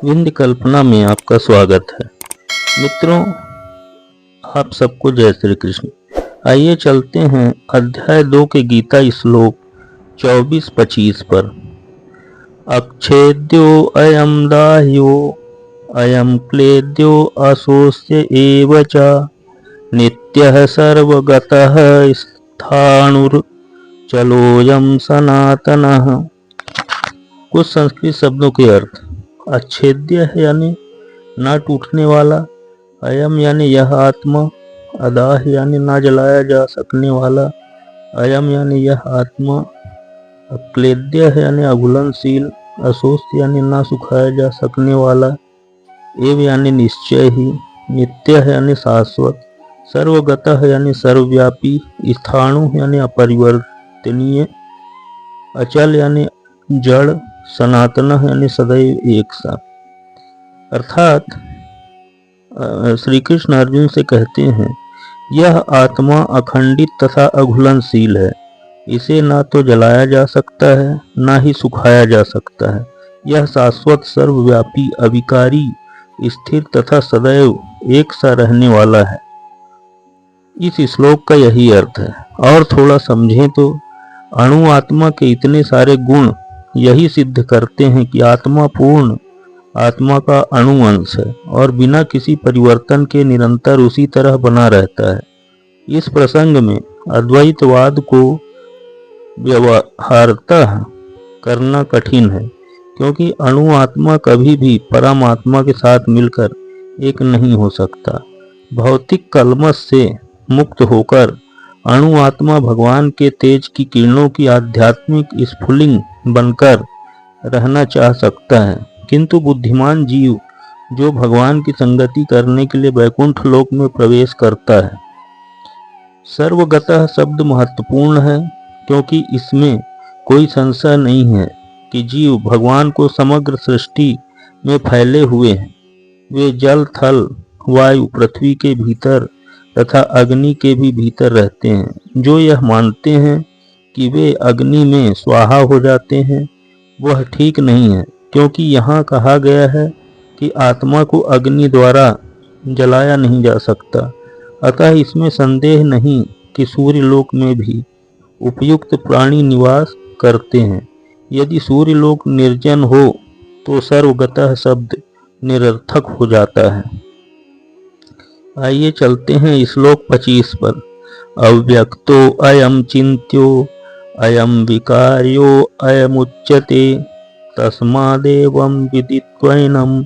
विंध्य कल्पना में आपका स्वागत है। मित्रों, आप सबको जय श्री कृष्ण। आइए चलते हैं अध्याय 2 के गीता श्लोक 24-25 पर। अक्षेद्यो अयम दाह्यो अयम क्लेद्यो असोस्य एव च नित्यः सर्वगतः स्थाणुर चलोयम सनातनः। कुछ संस्कृत शब्दों के अर्थ। अच्छेद्य है यानी ना टूटने वाला, अयम यानी यह आत्मा, अदाह यानी ना जलाया जा सकने वाला, अयम यानी यह आत्मा, अक्लेद्य है यानी अघुलनशील, असोस्त यानी ना सुखाया जा सकने वाला, एव यानी निश्चय ही, नित्य है यानी शाश्वत, सर्वगतः यानी सर्वव्यापी, स्थाणु यानी अपरिवर्तनीय, अचल यानी जड़, सनातन यानी सदैव एक सा। अर्थात श्री कृष्ण अर्जुन से कहते हैं, यह आत्मा अखंडित तथा अघुलनशील है। इसे ना तो जलाया जा सकता है, ना ही सुखाया जा सकता है। यह शाश्वत, सर्वव्यापी, अविकारी, स्थिर तथा सदैव एक सा रहने वाला है। इस श्लोक का यही अर्थ है। और थोड़ा समझें तो अणु आत्मा के इतने सारे गुण यही सिद्ध करते हैं कि आत्मा पूर्ण आत्मा का अणु अंश है और बिना किसी परिवर्तन के निरंतर उसी तरह बना रहता है। इस प्रसंग में अद्वैतवाद को व्यवहारतः करना कठिन है, क्योंकि अणु आत्मा कभी भी परमात्मा के साथ मिलकर एक नहीं हो सकता। भौतिक कलमश से मुक्त होकर अणु आत्मा भगवान के तेज की किरणों की आध्यात्मिक स्फुलिंग बनकर रहना चाह सकता है, किंतु बुद्धिमान जीव जो भगवान की संगति करने के लिए वैकुंठ लोक में प्रवेश करता है। सर्वगतः शब्द महत्वपूर्ण है, क्योंकि इसमें कोई संशय नहीं है कि जीव भगवान को समग्र सृष्टि में फैले हुए हैं। वे जल, थल, वायु, पृथ्वी के भीतर तथा अग्नि के भी भीतर रहते हैं। जो यह मानते हैं कि वे अग्नि में स्वाहा हो जाते हैं, वह ठीक नहीं है, क्योंकि यहाँ कहा गया है कि आत्मा को अग्नि द्वारा जलाया नहीं जा सकता। अतः इसमें संदेह नहीं कि सूर्यलोक में भी उपयुक्त प्राणी निवास करते हैं। यदि सूर्यलोक निर्जन हो तो सर्वगतः शब्द निरर्थक हो जाता है। आइए चलते हैं श्लोक 25 पर। अव्यक्तो अयम चिन्त्यो अयम विकार्यो अयमुच्यते तस्मादेवं विदित्वैनं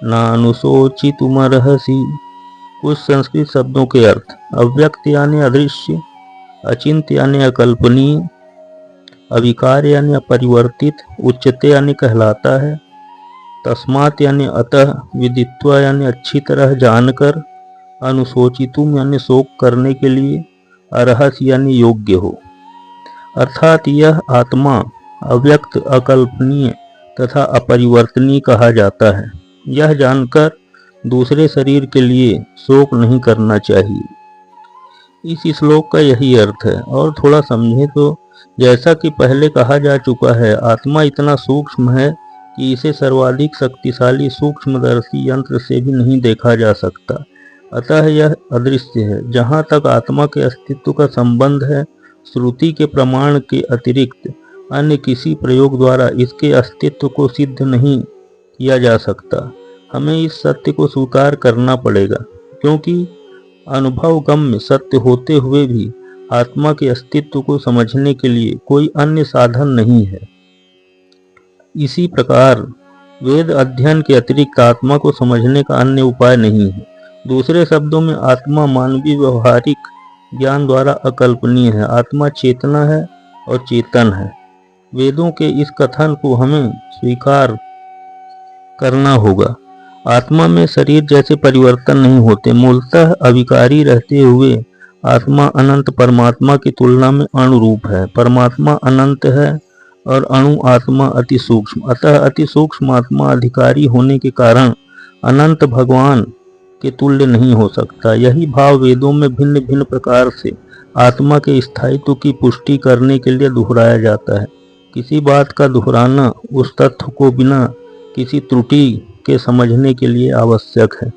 नानुशोचितुमर्हसि। कुछ संस्कृत शब्दों के अर्थ। अव्यक्त यानी अदृश्य, अचिंत्य यानी अकल्पनीय, अविकार यानी अपरिवर्तित, उच्यते यानी कहलाता है, तस्मात् यानी अतः, विदित्वा यानी अच्छी तरह जानकर, अनुशोचितुम यानी शोक करने के लिए, अर्हस यानी योग्य हो। अर्थात यह आत्मा अव्यक्त, अकल्पनीय तथा अपरिवर्तनीय कहा जाता है। यह जानकर दूसरे शरीर के लिए शोक नहीं करना चाहिए। इस श्लोक का यही अर्थ है। और थोड़ा समझें तो जैसा कि पहले कहा जा चुका है, आत्मा इतना सूक्ष्म है कि इसे सर्वाधिक शक्तिशाली सूक्ष्मदर्शी यंत्र से भी नहीं देखा जा सकता। अतः यह अदृश्य है। जहाँ तक आत्मा के अस्तित्व का संबंध है, श्रुति के प्रमाण के अतिरिक्त अन्य किसी प्रयोग द्वारा इसके अस्तित्व को सिद्ध नहीं किया जा सकता। हमें इस सत्य को स्वीकार करना पड़ेगा, क्योंकि अनुभवगम्य सत्य होते हुए भी आत्मा के अस्तित्व को समझने के लिए कोई अन्य साधन नहीं है। इसी प्रकार वेद अध्ययन के अतिरिक्त आत्मा को समझने का अन्य उपाय नहीं है। दूसरे शब्दों में आत्मा मानवीय व्यवहारिक ज्ञान द्वारा अकल्पनीय है। आत्मा चेतना है और चेतन है। वेदों के इस कथन को हमें स्वीकार करना होगा। आत्मा में शरीर जैसे परिवर्तन नहीं होते। मूलतः अविकारी रहते हुए आत्मा अनंत परमात्मा की तुलना में अणुरूप है। परमात्मा अनंत है और अणु आत्मा अति सूक्ष्म। अतः अति सूक्ष्म आत्मा अधिकारी होने के कारण अनंत भगवान के तुल्य नहीं हो सकता। यही भाव वेदों में भिन्न भिन्न प्रकार से आत्मा के स्थायित्व की पुष्टि करने के लिए दोहराया जाता है। किसी बात का दोहराना उस तथ्य को बिना किसी त्रुटि के समझने के लिए आवश्यक है।